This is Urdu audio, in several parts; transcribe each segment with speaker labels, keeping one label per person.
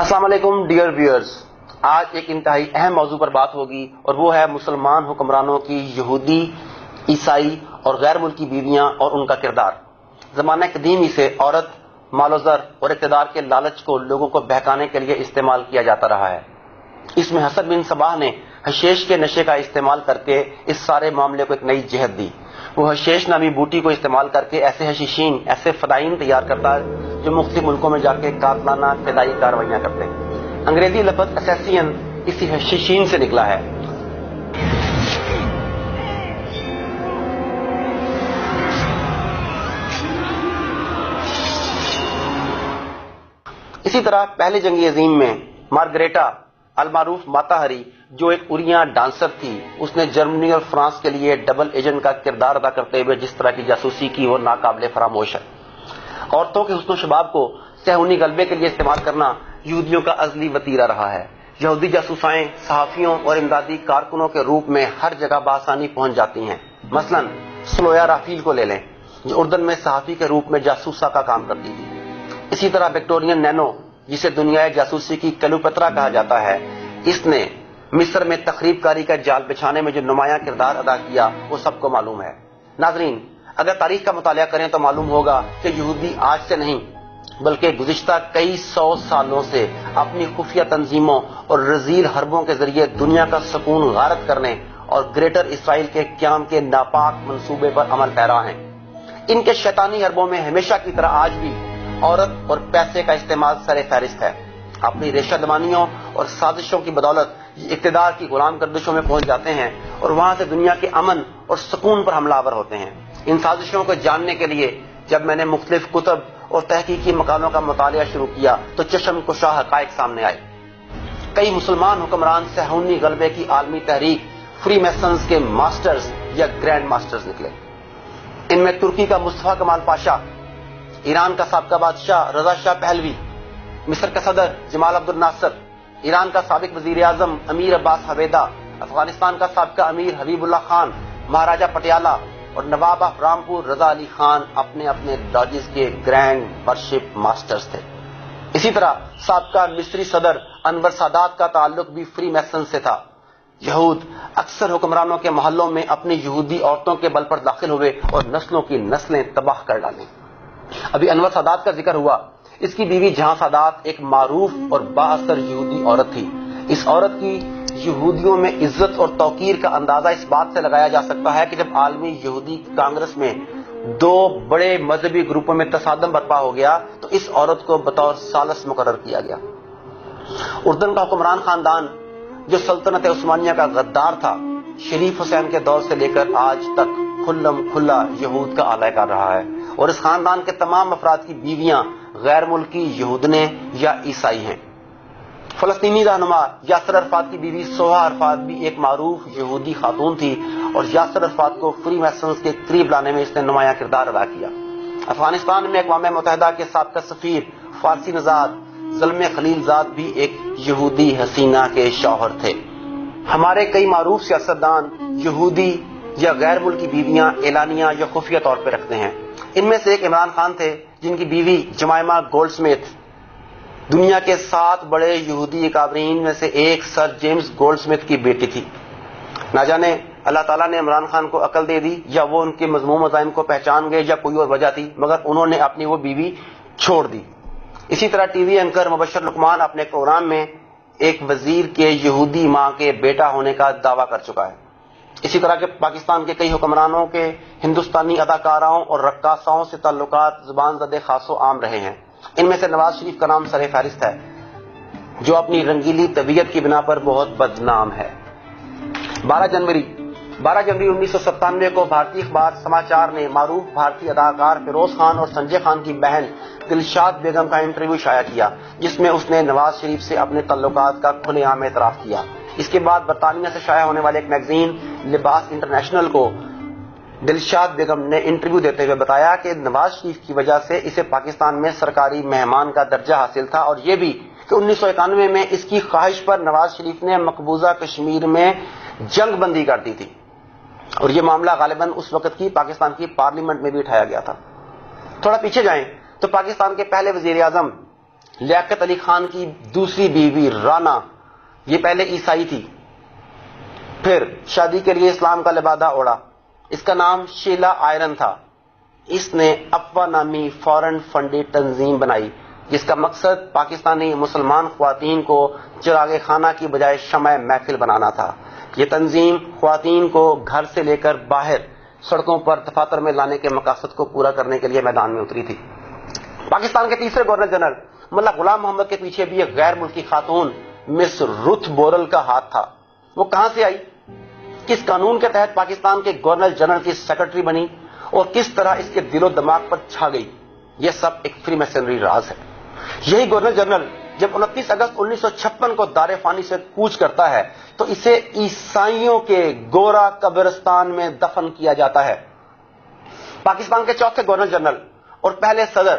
Speaker 1: السلام علیکم ڈیئر ویورز، آج ایک انتہائی اہم موضوع پر بات ہوگی اور وہ ہے مسلمان حکمرانوں کی یہودی، عیسائی اور غیر ملکی بیویاں اور ان کا کردار۔ زمانہ قدیم ہی سے عورت مال و زر اور اقتدار کے لالچ کو لوگوں کو بہکانے کے لیے استعمال کیا جاتا رہا ہے۔ اس میں حسن بن صباح نے حشیش کے نشے کا استعمال کر کے اس سارے معاملے کو ایک نئی جہت دی۔ وہ حشیش نامی بوٹی کو استعمال کر کے ایسے حشیشین، ایسے فدائین تیار کرتا ہے جو مختلف ملکوں میں جا کے قاتلانہ فدائی کاروائیاں کرتے ہیں۔ انگریزی لفظ اسیسین اسی حشیشین سے نکلا ہے۔ اسی طرح پہلے جنگ عظیم میں مارگریٹا المعروف ماتا ہری، جو ایک اریاں ڈانسر تھی، اس نے جرمنی اور فرانس کے لیے ڈبل ایجنٹ کا کردار ادا کرتے ہوئے جس طرح کی جاسوسی کی وہ ناقابل فراموش ہے۔ عورتوں کے حسن و شباب کو صہیونی غلبے کے لیے استعمال کرنا یہودیوں کا ازلی وتیرہ رہا ہے۔ یہودی جاسوسائیں صحافیوں اور امدادی کارکنوں کے روپ میں ہر جگہ بآسانی پہنچ جاتی ہیں۔ مثلا سلویا رافیل کو لے لیں، جو اردن میں صحافی کے روپ میں جاسوسہ کا کام کرتی تھی۔ اسی طرح وکٹورین نینو، جسے دنیا جاسوسی کی کلیوپترا کہا جاتا ہے، اس نے مصر میں تخریب کاری کا جال بچھانے میں جو نمایاں کردار ادا کیا وہ سب کو معلوم ہے۔ ناظرین، اگر تاریخ کا مطالعہ کریں تو معلوم ہوگا کہ یہودی آج سے نہیں بلکہ گزشتہ کئی سو سالوں سے اپنی خفیہ تنظیموں اور رذیل حربوں کے ذریعے دنیا کا سکون غارت کرنے اور گریٹر اسرائیل کے قیام کے ناپاک منصوبے پر عمل پیرا ہیں۔ ان کے شیطانی حربوں میں ہمیشہ کی طرح آج بھی عورت اور پیسے کا استعمال سر فہرست ہے۔ اپنی ریشہ دمانیوں اور سازشوں کی بدولت یہ اقتدار کی غلام گردشوں میں پہنچ جاتے ہیں اور وہاں سے دنیا کے امن اور سکون پر حملہ آور ہوتے ہیں۔ ان سازشوں کو جاننے کے لیے جب میں نے مختلف کتب اور تحقیقی مقالوں کا مطالعہ شروع کیا تو چشم کشا حقائق سامنے آئے۔ کئی مسلمان حکمران صہیونی غلبے کی عالمی تحریک فری میسنز کے ماسٹرز یا گرینڈ ماسٹرز نکلے۔ ان میں ترکی کا مصطفیٰ کمال پاشا، ایران کا سابقہ بادشاہ رضا شاہ پہلوی، مصر کا صدر جمال عبد الناصر، ایران کا سابق وزیر اعظم امیر عباس حویدہ، افغانستان کا سابقہ امیر حبیب اللہ خان، مہاراجہ پٹیالہ اور نواب آف رامپور رضا علی خان اپنے اپنے لاجز کے گرینڈ ورشپ ماسٹرز تھے۔ اسی طرح سابقہ مصری صدر انور سادات کا تعلق بھی فری میسن سے تھا۔ یہود اکثر حکمرانوں کے محلوں میں اپنی یہودی عورتوں کے بل پر داخل ہوئے اور نسلوں کی نسلیں تباہ کر ڈالیں۔ ابھی انور سادات کا ذکر ہوا، اس کی بیوی جہاں سادات ایک معروف اور با اثر یہودی عورت تھی۔ اس عورت کی یہودیوں میں عزت اور توقیر کا اندازہ اس بات سے لگایا جا سکتا ہے کہ جب عالمی یہودی کانگریس میں دو بڑے مذہبی گروپوں میں تصادم برپا ہو گیا تو اس عورت کو بطور ثالث مقرر کیا گیا۔ اردن کا حکمران خاندان جو سلطنت عثمانیہ کا غدار تھا، شریف حسین کے دور سے لے کر آج تک کھلم کھلا یہود کا اعلی کر رہا ہے، اور اس خاندان کے تمام افراد کی بیویاں غیر ملکی یہودنے یا عیسائی ہیں۔ فلسطینی رہنما یاسر عرفات کی بیوی سوہا عرفات بھی ایک معروف یہودی خاتون تھی اور یاسر عرفات کو فری میسنز کے قریب لانے میں اس نے نمایاں کردار ادا کیا۔ افغانستان میں اقوام متحدہ کے سابقہ سفیر فارسی نژاد زلمے خلیل زاد بھی ایک یہودی حسینہ کے شوہر تھے۔ ہمارے کئی معروف سیاستدان یہودی یا غیر ملکی بیویاں اعلانیہ یا خفیہ طور پہ رکھتے ہیں۔ ان میں سے ایک عمران خان تھے، جن کی بیوی جمائمہ گولڈ سمتھ دنیا کے 7 بڑے یہودی اکابرین میں سے ایک سر جیمز گولڈ سمتھ کی بیٹی تھی۔ نہ جانے اللہ تعالیٰ نے عمران خان کو عقل دے دی یا وہ ان کے مذموم عزائم کو پہچان گئے یا کوئی اور وجہ تھی، مگر انہوں نے اپنی وہ بیوی چھوڑ دی۔ اسی طرح ٹی وی اینکر مبشر لقمان اپنے پروگرام میں ایک وزیر کے یہودی ماں کے بیٹا ہونے کا دعویٰ کر چکا ہے۔ اسی طرح کے پاکستان کے کئی حکمرانوں کے ہندوستانی اداکاراؤں اور رقاصاؤں سے تعلقات زبان زد خاص و عام رہے ہیں۔ ان میں سے نواز شریف کا نام سر فہرست ہے، جو اپنی رنگیلی طبیعت کی بنا پر بہت بدنام ہے۔ 12 جنوری 1997 کو بھارتی اخبار سماچار نے معروف بھارتی اداکار فیروز خان اور سنجے خان کی بہن دلشاد بیگم کا انٹرویو شائع کیا، جس میں اس نے نواز شریف سے اپنے تعلقات کا کھلے عام اعتراف کیا۔ اس کے بعد برطانیہ سے شائع ہونے والے ایک میگزین لباس انٹرنیشنل کو دلشاد بیگم نے انٹرویو دیتے ہوئے بتایا کہ نواز شریف کی وجہ سے اسے پاکستان میں سرکاری مہمان کا درجہ حاصل تھا، اور یہ بھی کہ 1991 میں اس کی خواہش پر نواز شریف نے مقبوضہ کشمیر میں جنگ بندی کر دی تھی، اور یہ معاملہ غالباً اس وقت کی پاکستان کی پارلیمنٹ میں بھی اٹھایا گیا تھا۔ تھوڑا پیچھے جائیں تو پاکستان کے پہلے وزیر اعظم لیاقت علی خان کی دوسری بیوی رانا، یہ پہلے عیسائی تھی، پھر شادی کے لیے اسلام کا لبادہ اوڑھا. اس کا نام شیلا آئرن تھا. اس نے افوا نامی فورن فنڈڈ تنظیم بنائی جس کا مقصد پاکستانی مسلمان خواتین کو چراغ خانہ کی بجائے شمع محفل بنانا تھا. یہ تنظیم خواتین کو گھر سے لے کر باہر سڑکوں پر دفاتر میں لانے کے مقاصد کو پورا کرنے کے لیے میدان میں اتری تھی. پاکستان کے تیسرے گورنر جنرل ملا غلام محمد کے پیچھے بھی ایک غیر ملکی خاتون مس رتھ بورل کا ہاتھ تھا. وہ کہاں سے آئی، کس قانون کے تحت پاکستان کے گورنر جنرل کی سیکرٹری بنی اور کس طرح اس کے دل و دماغ پر چھا گئی، یہ سب ایک فری میسنری راز ہے. یہی گورنر جنرل جب 29 اگست 1956 کو دار فانی سے کوچ کرتا ہے تو اسے عیسائیوں کے گورا قبرستان میں دفن کیا جاتا ہے. پاکستان کے چوتھے گورنر جنرل اور پہلے صدر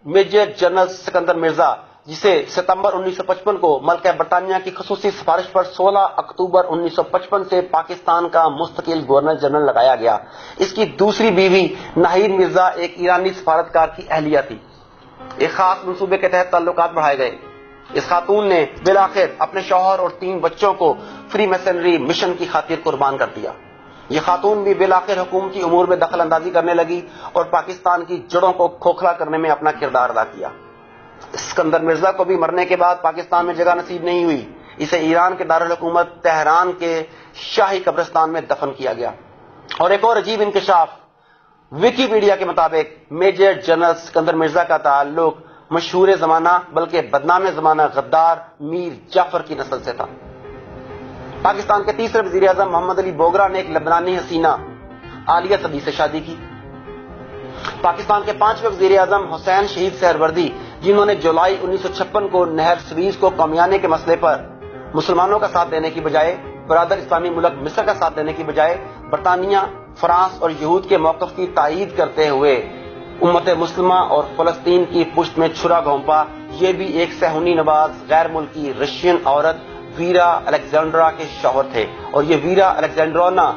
Speaker 1: میجر جنرل سکندر مرزا، جسے ستمبر 1955 کو ملکہ برطانیہ کی خصوصی سفارش پر 16 اکتوبر 1955 سے پاکستان کا مستقل گورنر جنرل لگایا گیا. اس کی دوسری بیوی ناہید مرزا ایک ایرانی سفارتکار کی اہلیہ تھی. ایک خاص منصوبے کے تحت تعلقات بڑھائے گئے. اس خاتون نے بالآخر اپنے شوہر اور 3 بچوں کو فری میسنری مشن کی خاطر قربان کر دیا. یہ خاتون بھی بالآخر حکومتی امور میں دخل اندازی کرنے لگی اور پاکستان کی جڑوں کو کھوکھلا کرنے میں اپنا کردار ادا کیا. اسکندر مرزا کو بھی مرنے کے بعد پاکستان میں جگہ نصیب نہیں ہوئی. اسے ایران کے دارالحکومت تہران کے شاہی قبرستان میں دفن کیا گیا. اور ایک اور عجیب انکشاف، ویکیپیڈیا کے مطابق میجر جنرل سکندر مرزا کا تعلق مشہور زمانہ بلکہ بدنام زمانہ غدار میر جعفر کی نسل سے تھا. پاکستان کے تیسرے وزیر اعظم محمد علی بوگرا نے ایک لبنانی حسینہ عالیہ صدی سے شادی کی. پاکستان کے 5ویں وزیر اعظم حسین شہید سہروردی، جنہوں نے جولائی 1956 کو نہر سویز کو قومیانے کے مسئلے پر مسلمانوں کا ساتھ دینے کی بجائے برادر اسلامی ملک مصر کا ساتھ دینے کی بجائے برطانیہ، فرانس اور یہود کے موقف کی تائید کرتے ہوئے امت مسلمہ اور فلسطین کی پشت میں چھرا گھونپا. یہ بھی ایک صہیونی نواز غیر ملکی رشین عورت ویرا الیگزینڈرا کے شوہر تھے، اور یہ ویرا الیگزینڈرونا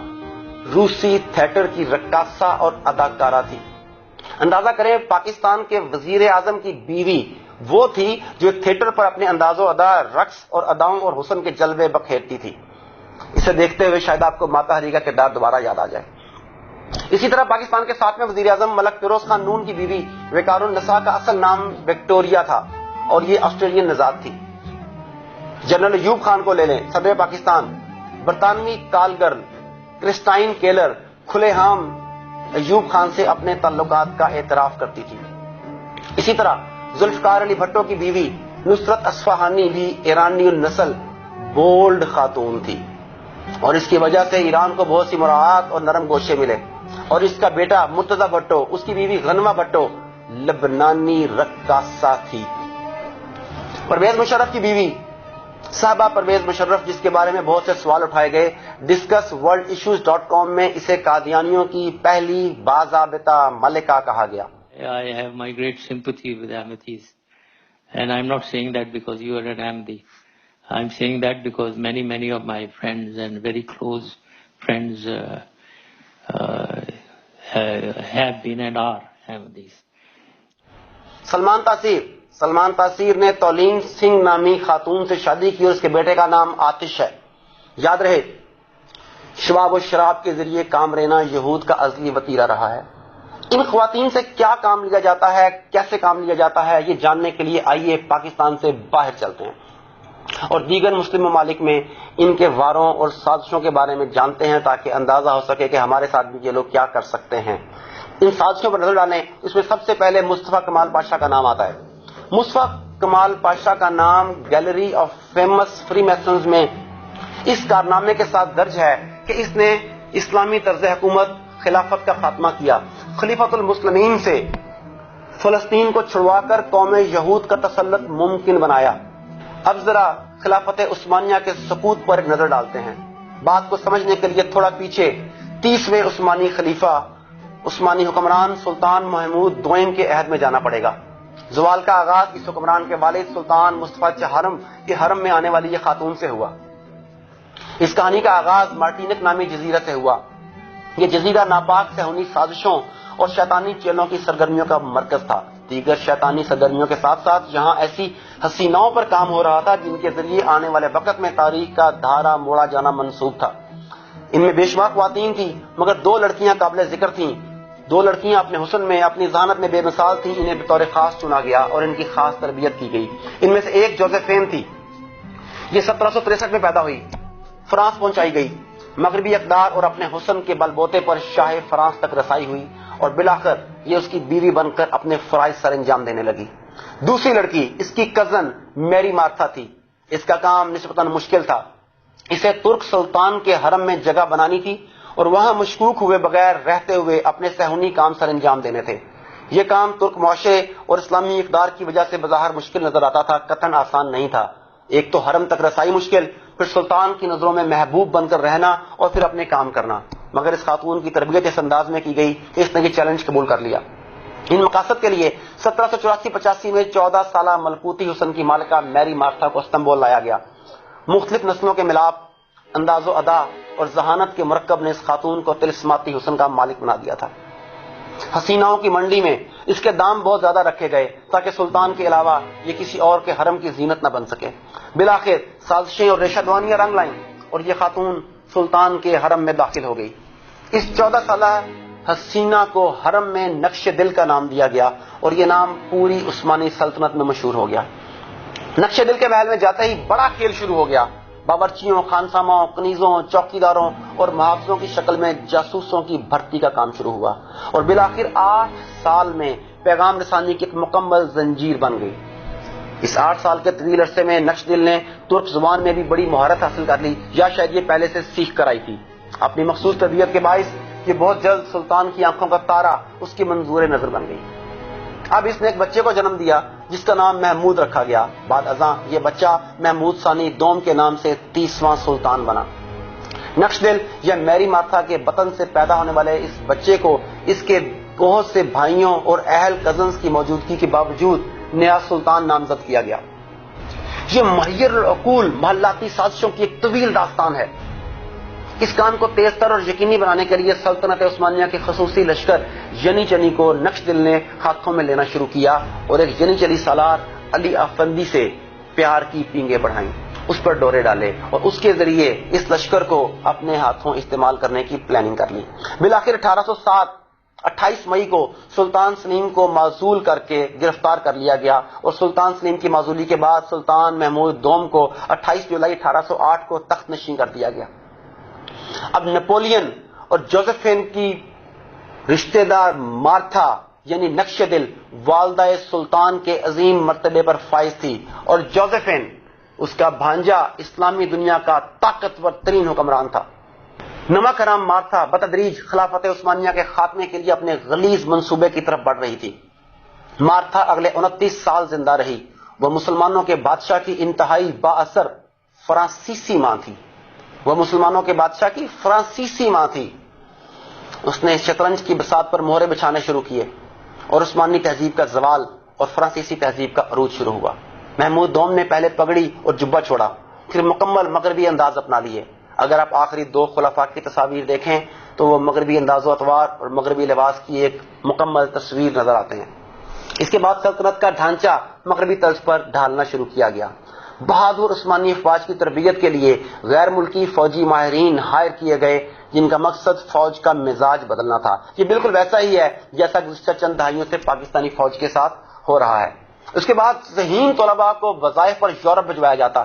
Speaker 1: روسی تھیٹر کی رقاصہ اور اداکارہ تھی. اندازہ کریں پاکستان کے وزیر اعظم کی بیوی وہ تھی جو تھیٹر پر اپنے انداز و ادا، رقص اور اداؤں اور حسن کے جلوے بکھیرتی تھی. اسے دیکھتے ہوئے شاید آپ کو ماتا ہری کا کردار دوبارہ یاد آ جائے. اسی طرح پاکستان کے 7ویں وزیر اعظم ملک فیروز خان نون کی بیوی وقار النساء کا اصل نام وکٹوریا تھا اور یہ آسٹریلین نژاد تھی. جنرل ایوب خان کو لے لیں، صدر پاکستان. برطانوی کال گرل کرسٹائن کیلر کھلے عام ایوب خان سے اپنے تعلقات کا اعتراف کرتی تھی. اسی طرح ذوالفقار علی بھٹو کی بیوی نصرت اصفہانی بھی ایرانی النسل بولڈ خاتون تھی اور اس کی وجہ سے ایران کو بہت سی مراعات اور نرم گوشے ملے. اور اس کا بیٹا مرتضی بھٹو، اس کی بیوی غنمہ بھٹو لبنانی رقاصہ تھی. پرویز مشرف کی بیوی صاحبہ پرویز مشرف، جس کے بارے میں بہت سے سوال اٹھائے گئے، discussworldissues.com میں اسے قادیانیوں کی پہلی باضابطہ ملکہ کہا گیا.
Speaker 2: I have my great sympathy with Ahmadis, and I'm not saying that because you are an Ahmadi. I'm saying that because many of my friends and very close friends have been and are Ahmadis.
Speaker 1: Salman تاثیر نے تولین سنگھ نامی خاتون سے شادی کی اور اس کے بیٹے کا نام آتش ہے. یاد رہے، شباب و شراب کے ذریعے کام لینا یہود کا ازلی وتیرہ رہا ہے. ان خواتین سے کیا کام لیا جاتا ہے، کیسے کام لیا جاتا ہے، یہ جاننے کے لیے آئیے پاکستان سے باہر چلتے ہیں اور دیگر مسلم ممالک میں ان کے واروں اور سازشوں کے بارے میں جانتے ہیں تاکہ اندازہ ہو سکے کہ ہمارے ساتھ بھی یہ لوگ کیا کر سکتے ہیں. ان سازشوں پر نظر ڈالیں. اس میں سب سے پہلے مصطفیٰ کمال پاشا کا نام آتا ہے. مصطفیٰ کمال پاشا کا نام gallery of famous free masons میں اس کارنامے کے ساتھ درج ہے کہ اس نے اسلامی طرز حکومت خلافت کا خاتمہ کیا، خلیفۃ المسلمین سے فلسطین کو چھڑوا کر قوم یہود کا تسلط ممکن بنایا. اب ذرا خلافت عثمانیہ کے سقوط پر ایک نظر ڈالتے ہیں. بات کو سمجھنے کے لیے تھوڑا پیچھے 30ویں عثمانی خلیفہ عثمانی حکمران سلطان محمود دوئم کے عہد میں جانا پڑے گا. زوال کا آغاز اس حکمران کے والد سلطان مصطفیٰ چہارم کے حرم میں آنے والی یہ خاتون سے ہوا. اس کہانی کا آغاز مارٹینک نامی جزیرہ سے ہوا. یہ جزیرہ ناپاک صہیونی سازشوں اور شیطانی چیلوں کی سرگرمیوں کا مرکز تھا. دیگر شیطانی سرگرمیوں کے ساتھ ساتھ یہاں ایسی حسیناؤں پر کام ہو رہا تھا جن کے ذریعے آنے والے وقت میں تاریخ کا دھارا موڑا جانا منسوب تھا۔ ان میں بے شمار خواتین تھیں، مگر 2 لڑکیاں قابل ذکر تھیں۔ 2 لڑکیاں اپنے حسن میں، اپنی ذہانت میں بے مثال تھیں، انہیں بطور خاص چنا گیا اور ان کی خاص تربیت کی گئی۔ ان میں سے ایک جوزیفین تھی، یہ 1763 میں پیدا ہوئی، فرانس پہنچائی گئی، مغربی اقدار اور اپنے حسن کے بل بوتے پر شاہ فرانس تک رسائی ہوئی اور بالآخر یہ اس کی بیوی بن کر اپنے فرائض سر انجام دینے لگی۔ دوسری لڑکی اس کی کزن میری مارتھا تھی۔ اس کا کام نسبتاً مشکل تھا، اسے ترک سلطان کے حرم میں جگہ بنانی تھی اور وہاں مشکوک ہوئے بغیر رہتے ہوئے اپنے صہیونی کام سر انجام دینے تھے۔ یہ کام ترک معاشرے اور اسلامی اقدار کی وجہ سے بظاہر مشکل نظر آتا تھا، قطعاً آسان نہیں تھا۔ ایک تو حرم تک رسائی مشکل، پھر سلطان کی نظروں میں محبوب بن کر رہنا اور پھر اپنے کام کرنا، مگر اس خاتون کی تربیت اس انداز میں کی گئی کہ اس نے یہ چیلنج قبول کر لیا۔ ان مقاصد کے لیے 1784-85 میں 14 سالہ ملکوتی حسن کی مالکہ میری مارتھا کو استنبول لایا گیا۔ مختلف نسلوں کے ملاپ، انداز و ادا اور ذہانت کے مرکب نے اس خاتون کو طلسماتی حسن کا مالک بنا دیا تھا۔ حسیناؤں کی منڈی میں اس کے دام بہت زیادہ رکھے گئے تاکہ سلطان کے علاوہ یہ کسی اور کے حرم کی زینت نہ بن سکے۔ بالآخر سازشیں اور ریشہ دوانیاں رنگ لائیں اور یہ خاتون سلطان کے حرم میں داخل ہو گئی۔ اس 14 سالہ حسینہ کو حرم میں نقش دل کا نام دیا گیا اور یہ نام پوری عثمانی سلطنت میں مشہور ہو گیا۔ نقش دل کے محل میں جاتے ہی بڑا کھیل شروع ہو گیا۔ باورچیوں، خانساموں، کنیزوں، چوکیداروں اور محافظوں کی شکل میں جاسوسوں کی بھرتی کا کام شروع ہوا اور بالآخر 8 سال میں پیغام رسانی کی ایک مکمل زنجیر بن گئی۔ اس 8 سال کے طویل عرصے میں نقش دل نے ترک زبان میں بھی بڑی مہارت حاصل کر لی، یا شاید یہ پہلے سے سیکھ کر آئی تھی۔ اپنی مخصوص تربیت کے باعث یہ بہت جلد سلطان کی آنکھوں کا تارا، اس کی منظور نظر بن گئی۔ اب اس نے ایک بچے کو جنم دیا جس کا نام محمود رکھا گیا۔ بعد ازاں یہ بچہ محمود ثانی دوم کے نام سے 30واں سلطان بنا۔ نقش دل یا میری مارتھا کے بطن سے پیدا ہونے والے اس بچے کو اس کے بہت سے بھائیوں اور اہل کزنز کی موجودگی کے باوجود نیا سلطان نامزد کیا گیا۔ یہ محیر العقول محلاتی سازشوں کی ایک طویل داستان ہے۔ اس کام کو تیز تر اور یقینی بنانے کے لیے سلطنت عثمانیہ کے خصوصی لشکر ینیچنی کو نقش دل نے ہاتھوں میں لینا شروع کیا اور ایک ینیچلی سالار علی افندی سے پیار کی پینگیں بڑھائیں، اس پر ڈورے ڈالے اور اس کے ذریعے اس لشکر کو اپنے ہاتھوں استعمال کرنے کی پلاننگ کر لی۔ بالآخر 1807 28 مئی کو سلطان سلیم کو معزول کر کے گرفتار کر لیا گیا اور سلطان سلیم کی معزولی کے بعد سلطان محمود دوم کو 28 جولائی 1808 کو تخت نشین کر دیا گیا۔ اب نپولین اور جوزیفین کی رشتہ دار مارتھا یعنی نقش دل والدہ سلطان کے عظیم مرتبے پر فائز تھی اور جوزیفین اس کا بھانجا اسلامی دنیا کا طاقتور ترین حکمران تھا۔ نمک حرام مارتھا بتدریج خلافت عثمانیہ کے خاتمے کے لیے اپنے غلیظ منصوبے کی طرف بڑھ رہی تھی۔ مارتھا اگلے 29 سال زندہ رہی۔ وہ مسلمانوں کے بادشاہ کی انتہائی با اثر فرانسیسی ماں تھی۔ وہ مسلمانوں کے بادشاہ کی فرانسیسی ماں تھی۔ اس نے شطرنج کی بساط پر مہرے بچھانے شروع کیے اور عثمانی تہذیب کا زوال اور فرانسیسی تہذیب کا عروج شروع ہوا۔ محمود دوم نے پہلے پگڑی اور جبہ چھوڑا، پھر مکمل مغربی انداز اپنا لیے۔ اگر آپ آخری 2 خلفاء کی تصاویر دیکھیں تو وہ مغربی انداز و اطوار اور مغربی لباس کی ایک مکمل تصویر نظر آتے ہیں۔ اس کے بعد سلطنت کا ڈھانچہ مغربی طرز پر ڈھالنا شروع کیا گیا۔ بہادر عثمانی افواج کی تربیت کے لیے غیر ملکی فوجی ماہرین ہائر کیے گئے جن کا مقصد فوج کا مزاج بدلنا تھا۔ یہ بالکل ویسا ہی ہے جیسا گزشتہ چند دہائیوں سے پاکستانی فوج کے ساتھ ہو رہا ہے۔ اس کے بعد ذہین طلباء کو وظائف پر یورپ بھجوایا جاتا۔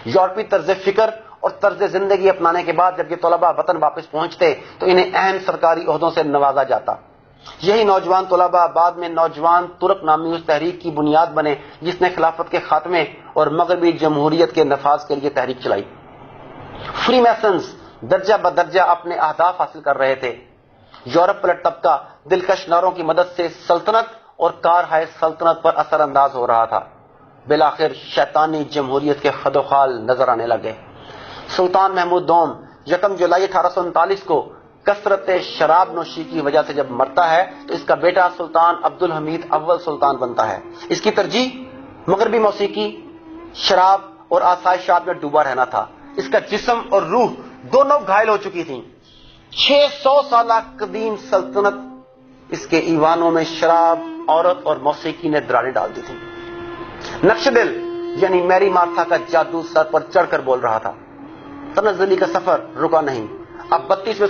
Speaker 1: یورپی طرز فکر اور طرز زندگی اپنانے کے بعد جب یہ طلباء وطن واپس پہنچتے تو انہیں اہم سرکاری عہدوں سے نوازا جاتا۔ یہی نوجوان طلباء بعد میں نوجوان ترک نامی اس تحریک کی بنیاد بنے جس نے خلافت کے خاتمے اور مغربی جمہوریت کے نفاذ کے لیے تحریک چلائی۔ فری میسنز درجہ بدرجہ اپنے اہداف حاصل کر رہے تھے۔ یورپ پلٹ طبقہ دلکش نعروں کی مدد سے سلطنت اور کارہائے سلطنت پر اثر انداز ہو رہا تھا۔ بالآخر شیطانی جمہوریت کے خد و خال نظر آنے لگے۔ سلطان محمود دوم 1 جولائی 1839 کو کثرت شراب نوشی کی وجہ سے جب مرتا ہے تو اس کا بیٹا سلطان عبد الحمید اول سلطان بنتا ہے۔ اس کی ترجیح مغربی موسیقی، شراب اور آسائشات میں ڈوبا رہنا تھا۔ اس کا جسم اور روح دونوں گھائل ہو چکی تھیں۔ 600 سالہ قدیم سلطنت اس کے ایوانوں میں شراب عورت اور موسیقی نے دراڑیں ڈال دی تھی. نقش دل یعنی میری مارتھا کا جادو سر پر چڑھ کر بول رہا تھا. تنزلی کا سفر رکا نہیں. اب 32ویں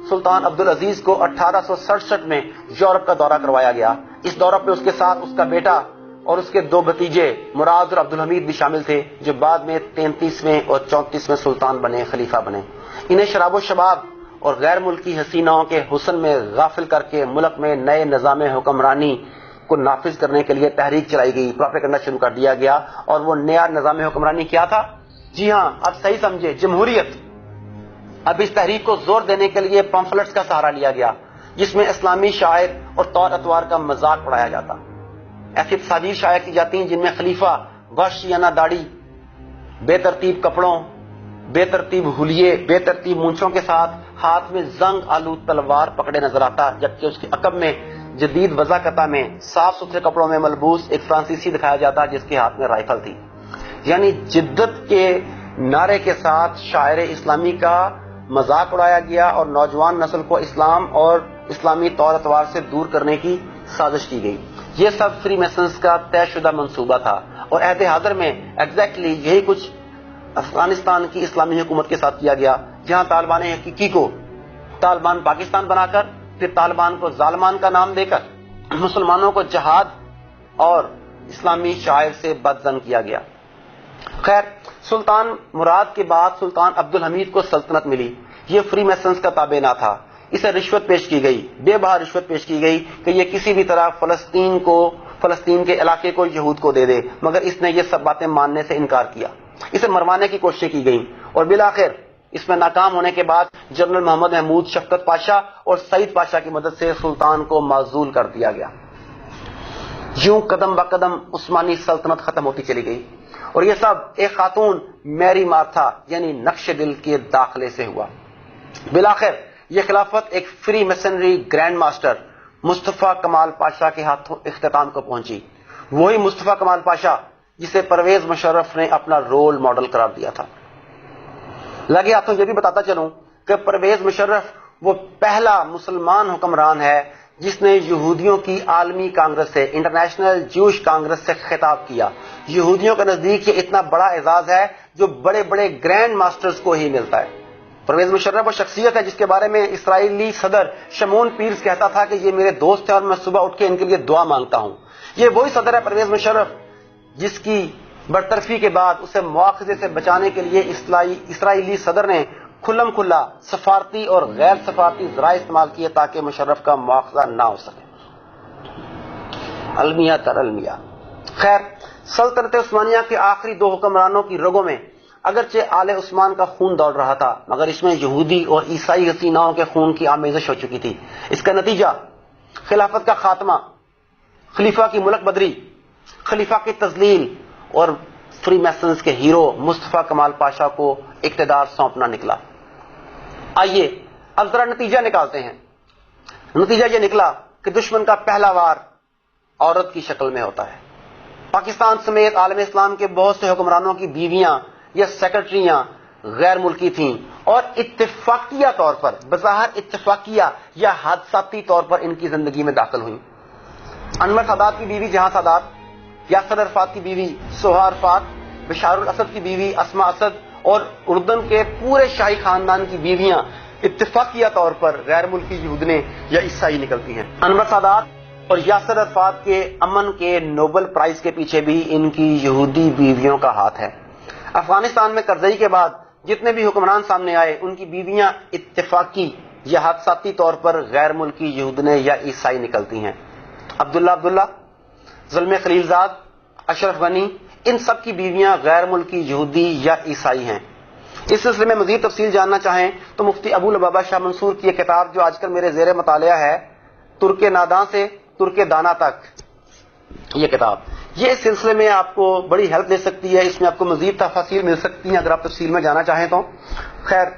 Speaker 1: سلطان عبدالعزیز کو 1867 میں یورپ کا دورہ کروایا گیا. اس دورہ پہ اس کے ساتھ اس کا بیٹا اور اس کے 2 بھتیجے مراد اور عبدالحمید بھی شامل تھے، جو بعد میں 33ویں اور 34ویں سلطان بنے، خلیفہ بنے. انہیں شراب و شباب اور غیر ملکی حسیناؤں کے حسن میں غافل کر کے ملک میں نئے نظام حکمرانی کو نافذ کرنے کے لیے تحریک چلائی گئی، پروپیگنڈا شروع کر دیا گیا. اور وہ نیا نظام حکمرانی کیا تھا؟ جی ہاں، اب صحیح سمجھے، جمہوریت. اب اس تحریک کو زور دینے کے لیے پمفلٹس کا سہارا لیا گیا، جس میں اسلامی شاعر اور طور اطوار کا مذاق اڑایا جاتا. ایسی تصاویر شائع کی جاتی ہیں جن میں خلیفہ وحشیانہ داڑھی، بے ترتیب کپڑوں، بے ترتیب حلیے، بے ترتیب مونچھوں کے ساتھ ہاتھ میں زنگ آلود تلوار پکڑے نظر آتا، جبکہ اس کے عقب میں جدید وضاقتہ میں صاف ستھرے کپڑوں میں ملبوس ایک فرانسیسی دکھایا جاتا جس کے ہاتھ میں رائفل تھی. یعنی جدت کے نعرے کے ساتھ شاعر اسلامی کا مذاق اڑایا گیا اور نوجوان نسل کو اسلام اور اسلامی طور اطوار سے دور کرنے کی سازش کی گئی. یہ سب فری میسنز کا طے شدہ منصوبہ تھا اور عہد حاضر میں ایگزیکٹلی یہی کچھ افغانستان کی اسلامی حکومت کے ساتھ کیا گیا، جہاں طالبان حقیقی کو طالبان پاکستان بنا کر، پھر طالبان کو ظالمان کا نام دے کر مسلمانوں کو جہاد اور اسلامی شاعر سے بدظن کیا گیا. خیر، سلطان مراد کے بعد سلطان عبدالحمید کو سلطنت ملی. یہ فری میسنز کا تابع نہ تھا. اسے رشوت پیش کی گئی، بے بہا رشوت پیش کی گئی کہ یہ کسی بھی طرح فلسطین کے علاقے کو یہود کو دے دے، مگر اس نے یہ سب باتیں ماننے سے انکار کیا. اسے مروانے کی کوششیں کی گئیں اور بالآخر اس میں ناکام ہونے کے بعد جنرل محمد محمود شفقت پاشا اور سعید پاشا کی مدد سے سلطان کو معزول کر دیا گیا. یوں قدم با قدم عثمانی سلطنت ختم ہوتی چلی گئی اور یہ سب ایک خاتون میری مارتھا یعنی نقش دل کے داخلے سے ہوا. بالآخر یہ خلافت ایک فری میسنری گرینڈ ماسٹر مصطفیٰ کمال پاشا کے ہاتھوں اختتام کو پہنچی. وہی مصطفیٰ کمال پاشا جسے پرویز مشرف نے اپنا رول ماڈل قرار دیا تھا. لگے ہاتھوں یہ بھی بتاتا چلوں کہ پرویز مشرف وہ پہلا مسلمان حکمران ہے جس نے یہودیوں کی عالمی کانگریس سے، انٹرنیشنل جوش کانگریس سے خطاب کیا. یہودیوں کے نزدیک یہ اتنا بڑا اعزاز ہے جو بڑے بڑے گرینڈ ماسٹرز کو ہی ملتا ہے. پرویز مشرف وہ شخصیت ہے جس کے بارے میں اسرائیلی صدر شمون پیرس کہتا تھا کہ یہ میرے دوست ہیں اور میں صبح اٹھ کے ان کے لیے دعا مانگتا ہوں. یہ وہی صدر ہے پرویز مشرف جس کی برطرفی کے بعد اسے مواخذے سے بچانے کے لیے اسرائیلی صدر نے کھلم کھلا سفارتی اور غیر سفارتی ذرائع استعمال کیے تاکہ مشرف کا مواخذہ نہ ہو سکے. المیہ تر المیہ. خیر، سلطنت عثمانیہ کے آخری 2 حکمرانوں کی رگوں میں اگرچہ آل عثمان کا خون دوڑ رہا تھا، مگر اس میں یہودی اور عیسائی حسیناؤں کے خون کی آمیزش ہو چکی تھی. اس کا نتیجہ خلافت کا خاتمہ، خلیفہ کی ملک بدری، خلیفہ کی تذلیل اور فری میسنز کے ہیرو مصطفیٰ کمال پاشا کو اقتدار سونپنا نکلا. آئیے اب ذرا نتیجہ نکالتے ہیں. نتیجہ یہ نکلا کہ دشمن کا پہلا وار عورت کی شکل میں ہوتا ہے. پاکستان سمیت عالم اسلام کے بہت سے حکمرانوں کی بیویاں یا سیکرٹریاں غیر ملکی تھیں اور اتفاقیہ طور پر، بظاہر اتفاقیہ یا حادثاتی طور پر ان کی زندگی میں داخل ہوئیں. انور سادات کی بیوی جہاں سادات، یاسر عرفات کی بیوی سہا عرفات، بشار الاسد کی بیوی اسما اسد اور اردن کے پورے شاہی خاندان کی بیویاں اتفاقیہ طور پر غیر ملکی یہودنے یا عیسائی نکلتی ہیں. انور سادات اور یاسر عرفات کے امن کے نوبل پرائز کے پیچھے بھی ان کی یہودی بیویوں کا ہاتھ ہے. افغانستان میں کرزئی کے بعد جتنے بھی حکمران سامنے آئے ان کی بیویاں اتفاقی یا حادثاتی طور پر غیر ملکی یہودنے یا عیسائی نکلتی ہیں. عبداللہ، زلمے خلیلزاد، اشرف غنی، ان سب کی بیویاں غیر ملکی یہودی یا عیسائی ہیں. اس سلسلے میں مزید تفصیل جاننا چاہیں تو مفتی ابو لبابہ شاہ منصور کی یہ کتاب جو آج کل میرے زیر مطالعہ ہے، ترک ناداں سے ترک دانا تک، یہ کتاب یہ اس سلسلے میں آپ کو بڑی ہیلپ دے سکتی ہے. اس میں آپ کو مزید تفاصیل مل سکتی ہیں اگر آپ تفصیل میں جانا چاہیں تو. خیر،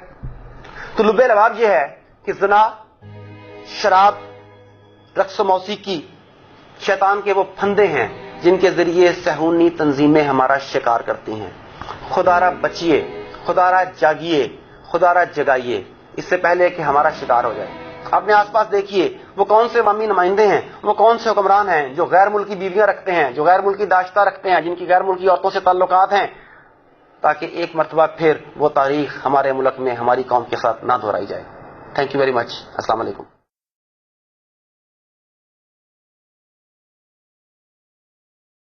Speaker 1: تو لب لباب یہ ہے کہ زنا، شراب، رقص و موسیقی شیطان کے وہ پھندے ہیں جن کے ذریعے صہیونی تنظیمیں ہمارا شکار کرتی ہیں. خدا را بچیے، خدا را جاگیے، خدا را جگائیے اس سے پہلے کہ ہمارا شکار ہو جائے. اپنے آس پاس دیکھیے، وہ کون سے عوامی نمائندے ہیں، وہ کون سے حکمران ہیں جو غیر ملکی بیویاں رکھتے ہیں، جو غیر ملکی داشتہ رکھتے ہیں، جن کی غیر ملکی عورتوں سے تعلقات ہیں، تاکہ ایک مرتبہ پھر وہ تاریخ ہمارے ملک میں ہماری قوم کے ساتھ نہ دہرائی جائے۔ Thank you very much. السلام علیکم۔